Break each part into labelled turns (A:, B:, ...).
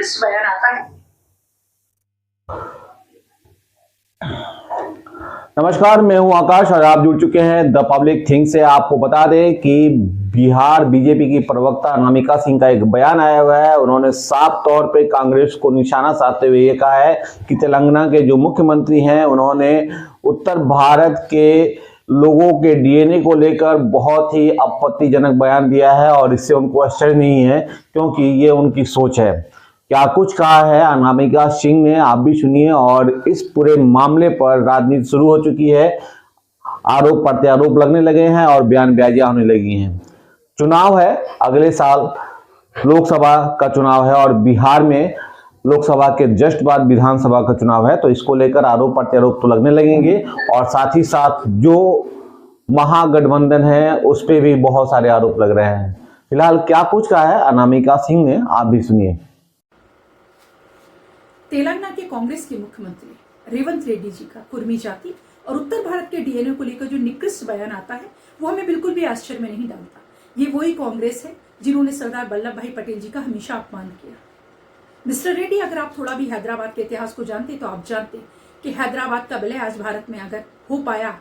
A: निकृष्ट बयान आता है।
B: नमस्कार, मैं हूं आकाश और आप जुड़ चुके हैं द पब्लिक थिंक से। आपको बता दें कि बिहार बीजेपी की प्रवक्ता अनामिका सिंह का एक बयान आया हुआ है। उन्होंने साफ तौर पे कांग्रेस को निशाना साधते हुए ये कहा है कि तेलंगाना के जो मुख्यमंत्री हैं उन्होंने उत्तर भारत के लोगों के डीएनए को लेकर बहुत ही आपत्तिजनक बयान दिया है और इससे उनको आश्चर्य नहीं है, क्योंकि ये उनकी सोच है। क्या कुछ कहा है अनामिका सिंह ने, आप भी सुनिए। और इस पूरे मामले पर राजनीति शुरू हो चुकी है, आरोप प्रत्यारोप लगने लगे हैं और बयानबाजियां होने लगी हैं। चुनाव है, अगले साल लोकसभा का चुनाव है और बिहार में लोकसभा के जस्ट बाद विधानसभा का चुनाव है, तो इसको लेकर आरोप प्रत्यारोप तो लगने लगेंगे और साथ ही साथ जो महागठबंधन है उस पर भी बहुत सारे आरोप लग रहे हैं। फिलहाल क्या कुछ कहा है अनामिका सिंह ने, आप भी सुनिए।
C: तेलंगाना के कांग्रेस के मुख्यमंत्री रेवंत रेड्डी जी का कुर्मी जाति और उत्तर भारत के डीएनए को लेकर जो निकृष्ट बयान आता है वो हमें बिल्कुल भी आश्चर्य में नहीं डालता। ये वही कांग्रेस है जिन्होंने सरदार वल्लभ भाई पटेल जी का हमेशा अपमान किया। मिस्टर रेड्डी, अगर आप थोड़ा भी हैदराबाद के इतिहास को जानते तो आप जानते कि हैदराबाद का विलय आज भारत में अगर हो पाया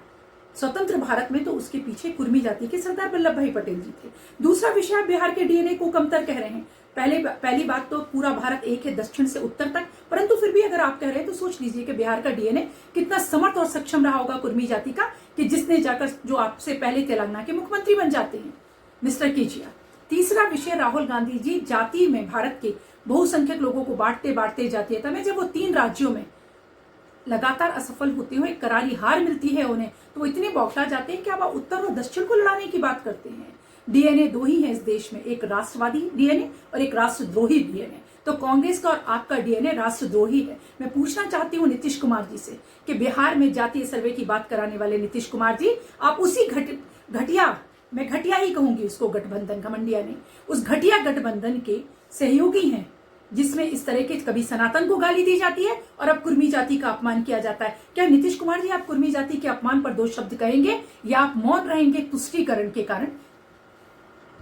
C: स्वतंत्र भारत में तो उसके पीछे कुर्मी जाति के सरदार वल्लभ भाई पटेल जी थे। दूसरा विषय, आप बिहार के डीएनए को कमतर कह रहे हैं। पहली बात तो पूरा भारत एक है, दक्षिण से उत्तर तक, परंतु फिर भी अगर आप कह रहे हैं तो सोच लीजिए कि बिहार का डीएनए कितना समर्थ और सक्षम रहा होगा कुर्मी जाति का, कि जिसने जाकर जो आपसे पहले तेलंगाना के मुख्यमंत्री बन जाते हैं, मिस्टर केजीआर। तीसरा विषय, राहुल गांधी जी जाति में भारत के बहुसंख्यक लोगों को बांटते जातीयता में जब वो 3 राज्यों में लगातार असफल होते हुए करारी हार मिलती है उन्हें, तो वो इतने बौखला जाते हैं कि अब उत्तर और दक्षिण को लड़ाने की बात करते हैं। डीएनए 2 ही है इस देश में, एक राष्ट्रवादी डीएनए और एक राष्ट्रद्रोही डीएनए। तो कांग्रेस का और आपका डीएनए राष्ट्रद्रोही है। मैं पूछना चाहती हूँ नीतीश कुमार जी से कि बिहार में जातीय सर्वे की बात कराने वाले नीतीश कुमार जी, आप उसी घटिया, मैं घटिया ही कहूंगी उसको, गठबंधन, घमंडिया नहीं, उस घटिया गठबंधन के सहयोगी हैं जिसमें इस तरह के कभी सनातन को गाली दी जाती है और अब कुर्मी जाति का अपमान किया जाता है। क्या नीतीश कुमार जी आप कुर्मी जाति के अपमान पर 2 शब्द कहेंगे या आप मौन रहेंगे तुष्टीकरण के कारण?